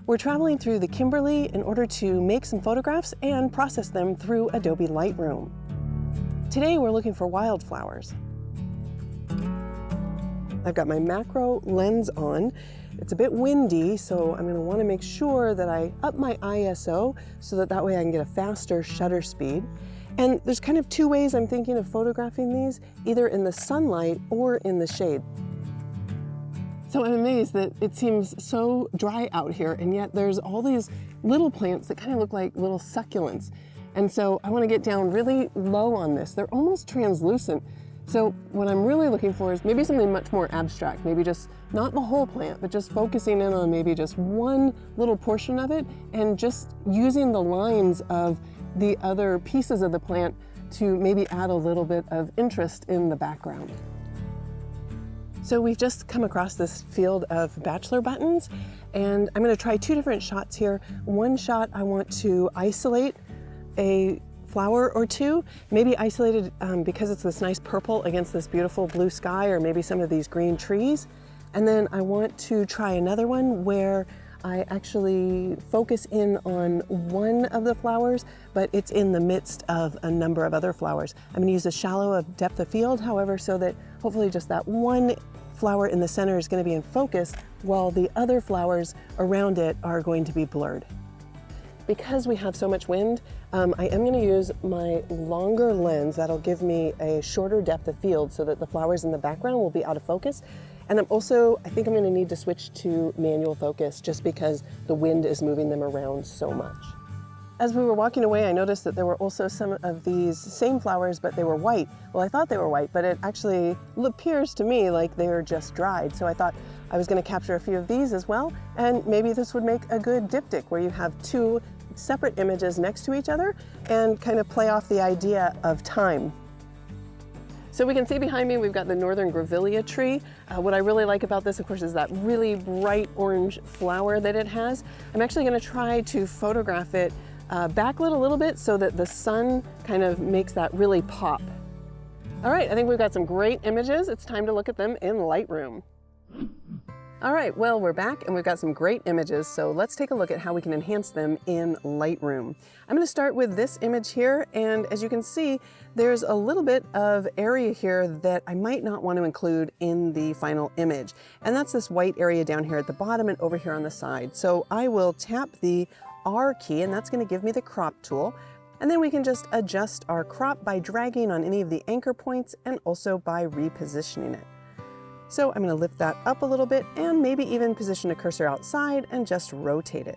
We're traveling through the Kimberley in order to make some photographs and process them through Adobe Lightroom. Today we're looking for wildflowers. I've got my macro lens on. It's a bit windy, so I'm going to want to make sure that I up my ISO so that way I can get a faster shutter speed. And there's kind of two ways I'm thinking of photographing these, either in the sunlight or in the shade. So I'm amazed that it seems so dry out here, and yet there's all these little plants that kind of look like little succulents. And so I want to get down really low on this. They're almost translucent. So what I'm really looking for is maybe something much more abstract, maybe just not the whole plant, but just focusing in on maybe just one little portion of it and just using the lines of the other pieces of the plant to maybe add a little bit of interest in the background. So we've just come across this field of bachelor buttons, and I'm going to try two different shots here. One shot I want to isolate a flower or two, maybe isolated because it's this nice purple against this beautiful blue sky, or maybe some of these green trees. And then I want to try another one where I actually focus in on one of the flowers, but it's in the midst of a number of other flowers. I'm going to use a shallow depth of field, however, so that hopefully just that one flower in the center is going to be in focus while the other flowers around it are going to be blurred. Because we have so much wind, I am going to use my longer lens. That'll give me a shorter depth of field so that the flowers in the background will be out of focus. And I think I'm going to need to switch to manual focus just because the wind is moving them around so much. As we were walking away, I noticed that there were also some of these same flowers, but they were white. Well, I thought they were white, but it actually appears to me like they're just dried. So I thought I was going to capture a few of these as well, and maybe this would make a good diptych where you have two separate images next to each other and kind of play off the idea of time. So we can see behind me we've got the northern grevillea tree. What I really like about this, of course, is that really bright orange flower that it has. I'm actually going to try to photograph it backlit a little bit so that the sun kind of makes that really pop. All right, I think we've got some great images. It's time to look at them in Lightroom. All right, well, we're back and we've got some great images, so let's take a look at how we can enhance them in Lightroom. I'm going to start with this image here, and as you can see, there's a little bit of area here that I might not want to include in the final image, and that's this white area down here at the bottom and over here on the side. So I will tap the R key, and that's going to give me the crop tool, and then we can just adjust our crop by dragging on any of the anchor points and also by repositioning it. So I'm going to lift that up a little bit and maybe even position a cursor outside and just rotate it.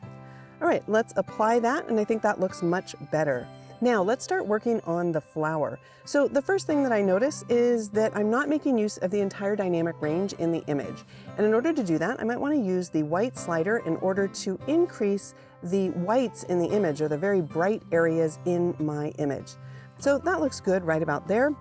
All right, let's apply that, and I think that looks much better. Now let's start working on the flower. So the first thing that I notice is that I'm not making use of the entire dynamic range in the image. And in order to do that, I might want to use the white slider in order to increase the whites in the image, or the very bright areas in my image. So that looks good right about there.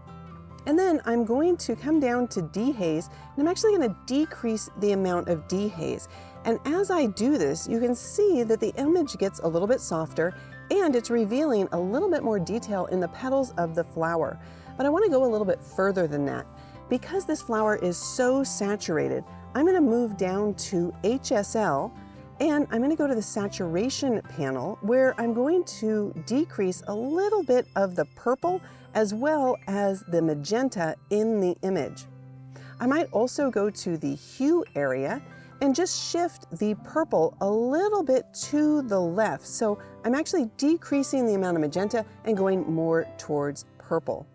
And then I'm going to come down to dehaze, and I'm actually going to decrease the amount of dehaze. And as I do this, you can see that the image gets a little bit softer, and it's revealing a little bit more detail in the petals of the flower. But I want to go a little bit further than that. Because this flower is so saturated, I'm going to move down to HSL, and I'm going to go to the saturation panel, where I'm going to decrease a little bit of the purple as well as the magenta in the image. I might also go to the hue area and just shift the purple a little bit to the left. So I'm actually decreasing the amount of magenta and going more towards purple.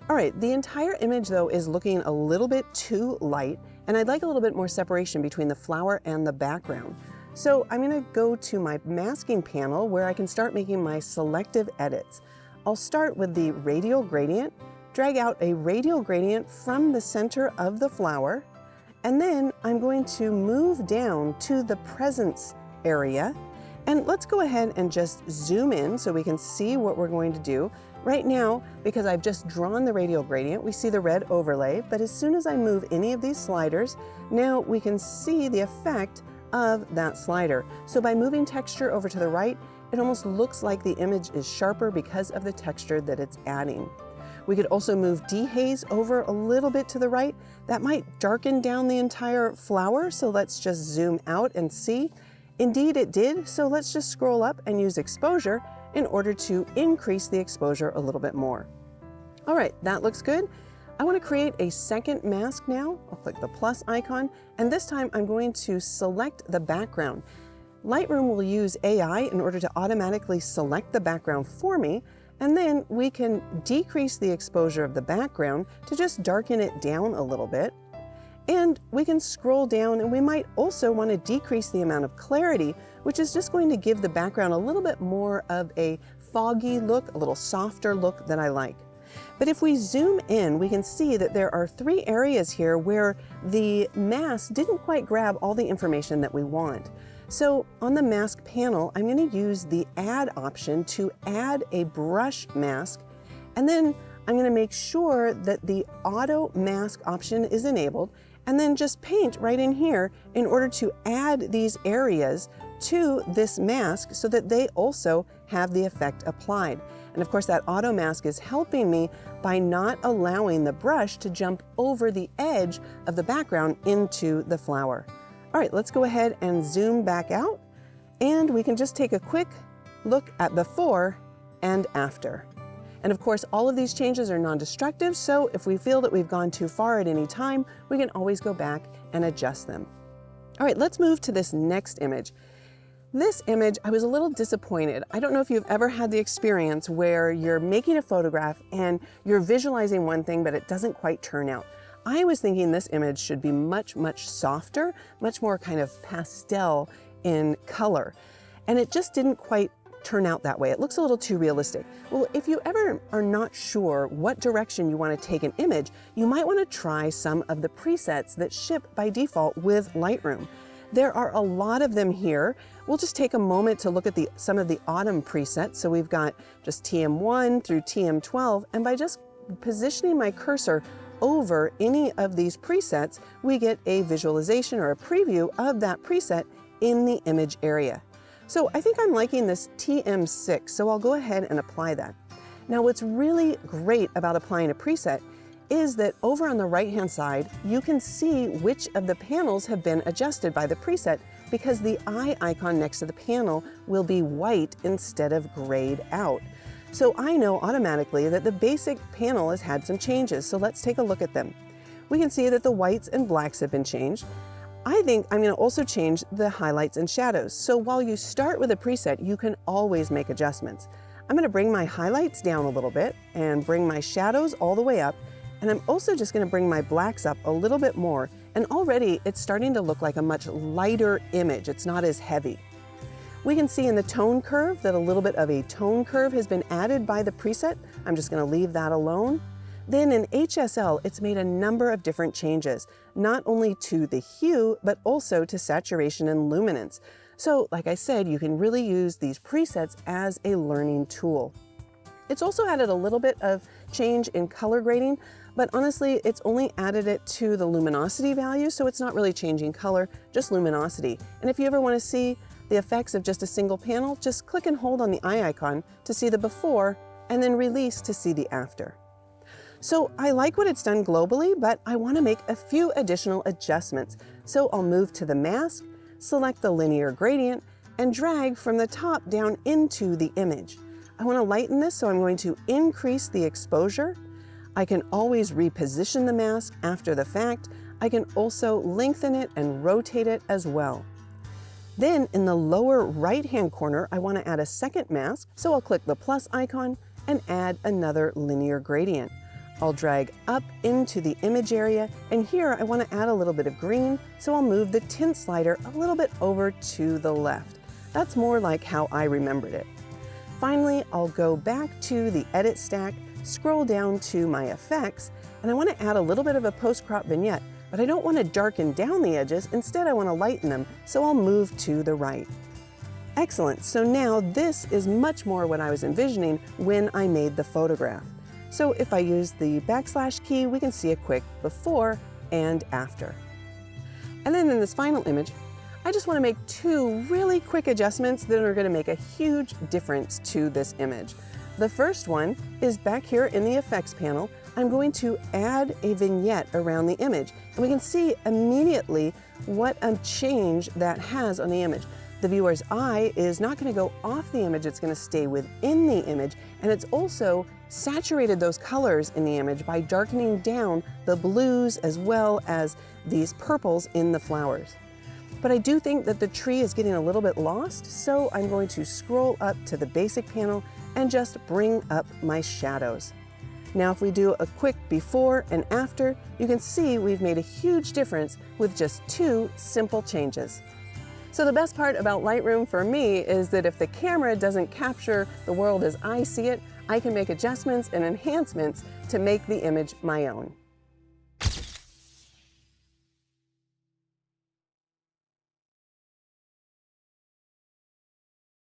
All right, the entire image though is looking a little bit too light, and I'd like a little bit more separation between the flower and the background. So I'm going to go to my masking panel where I can start making my selective edits. I'll start with the radial gradient, drag out a radial gradient from the center of the flower, and then I'm going to move down to the presence area. And let's go ahead and just zoom in so we can see what we're going to do. Right now, because I've just drawn the radial gradient, we see the red overlay, but as soon as I move any of these sliders, now we can see the effect of that slider. So by moving texture over to the right, it almost looks like the image is sharper because of the texture that it's adding. We could also move dehaze over a little bit to the right. That might darken down the entire flower, so let's just zoom out and see. Indeed it did, so let's just scroll up and use exposure in order to increase the exposure a little bit more. All right, that looks good. I want to create a second mask now. I'll click the plus icon, and this time I'm going to select the background. Lightroom will use AI in order to automatically select the background for me, and then we can decrease the exposure of the background to just darken it down a little bit. And we can scroll down, and we might also want to decrease the amount of clarity, which is just going to give the background a little bit more of a foggy look, a little softer look that I like. But if we zoom in, we can see that there are 3 areas here where the mask didn't quite grab all the information that we want. So on the mask panel, I'm going to use the add option to add a brush mask, and then I'm going to make sure that the auto mask option is enabled, and then just paint right in here in order to add these areas to this mask so that they also have the effect applied. And of course that auto mask is helping me by not allowing the brush to jump over the edge of the background into the flower. All right, let's go ahead and zoom back out, and we can just take a quick look at before and after. And of course, all of these changes are non-destructive, so if we feel that we've gone too far at any time, we can always go back and adjust them. All right, let's move to this next image. This image, I was a little disappointed. I don't know if you've ever had the experience where you're making a photograph and you're visualizing one thing, but it doesn't quite turn out. I was thinking this image should be much, much softer, much more kind of pastel in color. And it just didn't quite turn out that way. It looks a little too realistic. Well, if you ever are not sure what direction you want to take an image, you might want to try some of the presets that ship by default with Lightroom. There are a lot of them here. We'll just take a moment to look at some of the autumn presets. So we've got just TM1 through TM12, and by just positioning my cursor over any of these presets, we get a visualization or a preview of that preset in the image area. So I think I'm liking this TM6, so I'll go ahead and apply that. Now what's really great about applying a preset is that over on the right-hand side, you can see which of the panels have been adjusted by the preset, because the eye icon next to the panel will be white instead of grayed out. So I know automatically that the basic panel has had some changes, so let's take a look at them. We can see that the whites and blacks have been changed. I think I'm going to also change the highlights and shadows. So while you start with a preset, you can always make adjustments. I'm going to bring my highlights down a little bit and bring my shadows all the way up. And I'm also just going to bring my blacks up a little bit more. And already it's starting to look like a much lighter image. It's not as heavy. We can see in the tone curve that a little bit of a tone curve has been added by the preset. I'm just going to leave that alone. Then in HSL, it's made a number of different changes, not only to the hue, but also to saturation and luminance. So like I said, you can really use these presets as a learning tool. It's also added a little bit of change in color grading, but honestly, it's only added it to the luminosity value, so it's not really changing color, just luminosity. And if you ever want to see the effects of just a single panel, just click and hold on the eye icon to see the before, and then release to see the after. So I like what it's done globally, but I want to make a few additional adjustments. So I'll move to the mask, select the linear gradient, and drag from the top down into the image. I want to lighten this, so I'm going to increase the exposure. I can always reposition the mask after the fact. I can also lengthen it and rotate it as well. Then in the lower right-hand corner, I want to add a second mask, so I'll click the plus icon and add another linear gradient. I'll drag up into the image area, and here I want to add a little bit of green, so I'll move the tint slider a little bit over to the left. That's more like how I remembered it. Finally, I'll go back to the edit stack, scroll down to my effects, and I want to add a little bit of a post-crop vignette, but I don't want to darken down the edges. Instead, I want to lighten them, so I'll move to the right. Excellent, so now this is much more what I was envisioning when I made the photograph. So if I use the backslash key, we can see a quick before and after. And then in this final image, I just want to make 2 really quick adjustments that are going to make a huge difference to this image. The first one is back here in the effects panel. I'm going to add a vignette around the image, and we can see immediately what a change that has on the image. The viewer's eye is not going to go off the image, it's going to stay within the image, and it's also saturated those colors in the image by darkening down the blues as well as these purples in the flowers. But I do think that the tree is getting a little bit lost, so I'm going to scroll up to the basic panel and just bring up my shadows. Now if we do a quick before and after, you can see we've made a huge difference with just 2 simple changes. So the best part about Lightroom for me is that if the camera doesn't capture the world as I see it, I can make adjustments and enhancements to make the image my own.